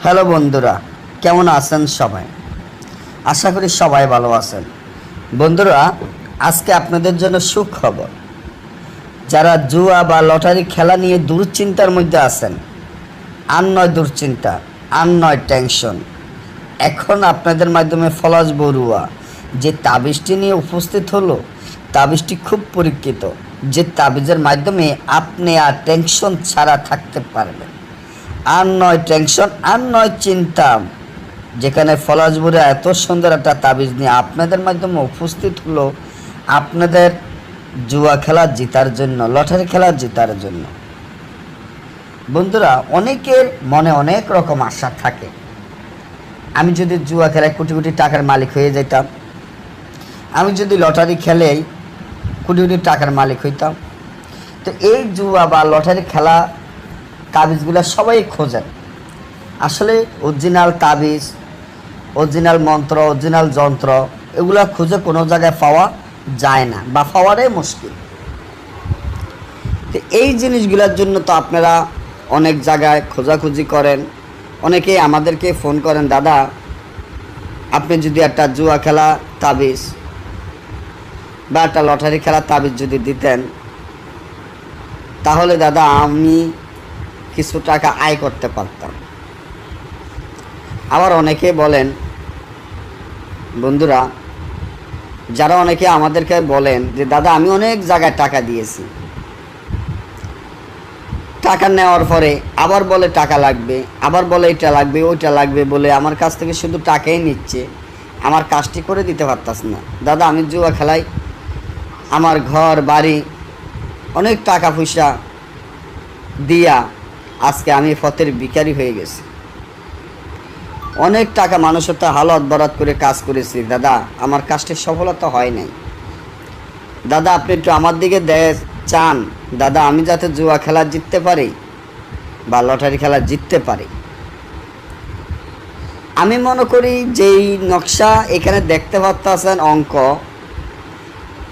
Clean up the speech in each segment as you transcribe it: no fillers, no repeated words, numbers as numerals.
Hello বন্ধুরা, কেমন আছেন সবাই? আশা করি সবাই ভালো আছেন। বন্ধুরা, আজকে আপনাদের জন্য সুখবর। যারা জুয়া বা লটারি খেলা নিয়ে দুশ্চিন্তার মধ্যে আছেন, আর নয় দুশ্চিন্তা, আর নয় টেনশন, এখন আপনাদের মাধ্যমে ফলাস বড়ুয়া যে তাবিজটি নিয়ে উপস্থিত হলো, তাবিজটি খুব পরীক্ষিত, যে তাবিজের মাধ্যমে আপনি আর টেনশন ছাড়া থাকতে পারবেন। আর নয় টেনশন, আর নয় চিন্তা। যেখানে ফলাজপুরে এত সুন্দর একটা তাবিজ নিয়ে আপনাদের মাধ্যমে উপস্থিত হলো, আপনাদের জুয়া খেলা জেতার জন্য, লটারি খেলা জেতার জন্য। বন্ধুরা, অনেকের মনে অনেক রকম আশা থাকে। আমি যদি জুয়া খেলায় কোটি কোটি টাকার মালিক হয়ে যেতাম, আমি যদি লটারি খেলেই কোটি কোটি টাকার মালিক হইতাম। তো এই জুয়া বা লটারি খেলা তাবিজগুলো সবাই খোঁজেন। আসলে অরিজিনাল তাবিজ, অরিজিনাল মন্ত্র, অরিজিনাল যন্ত্র এগুলো খুঁজে কোনো জায়গায় পাওয়া যায় না বা পাওয়াটাই মুশকিল। তো এই জিনিসগুলোর জন্য তো আপনারা অনেক জায়গায় খোঁজাখুঁজি করেন, অনেকেই আমাদেরকে ফোন করেন, দাদা আপনি যদি একটা জুয়া খেলা তাবিজ বা একটা লটারি খেলা তাবিজ যদি দিতেন, তাহলে দাদা আমি কিছু টাকা আয় করতে পারতাম। আবার অনেকে বলেন, বন্ধুরা যারা অনেকে আমাদেরকে বলেন যে দাদা আমি অনেক জায়গায় টাকা দিয়েছি, টাকা নেওয়ার পরে আবার বলে টাকা লাগবে, আবার বলে এটা লাগবে ওইটা লাগবে, বলে আমার কাছ থেকে শুধু টাকাই নিচ্ছে, আমার কাজটি করে দিতে পারতাস না। দাদা আমি জুয়া খেলাই, আমার ঘর বাড়ি অনেক টাকা পয়সা দিয়া আজকে আমি ফতের ভিখারি হয়ে গেছি, অনেক টাকা মানুষের তো হালত বরাত করে কাজ করেছি, দাদা আমার কাজটির সফলতা হয় নাই। দাদা আপনি একটু আমার দিকে চান, দাদা আমি যাতে জুয়া খেলা জিততে পারি বা লটারি খেলা জিততে পারি। আমি মনে করি যেই নকশা এখানে দেখতে পাচ্ছেন অঙ্ক,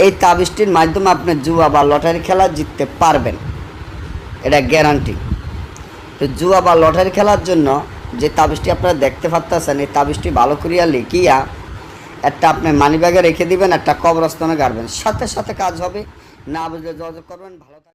এই তাবিজটির মাধ্যমে আপনি জুয়া বা লটারি খেলা জিততে পারবেন, এটা গ্যারান্টি। তো জুয়া বা লটারি খেলার জন্য যে তাবিজটি আপনারা দেখতে পাচ্ছেন, এই তাবিজটি ভালো করিয়া লিখিয়া একটা আপনি মানিব্যাগে রেখে দিবেন, একটা কবরস্থানে গাড়বেন, সাথে সাথে কাজ হবে। না বুঝলে যোগাযোগ করবেন। ভালো।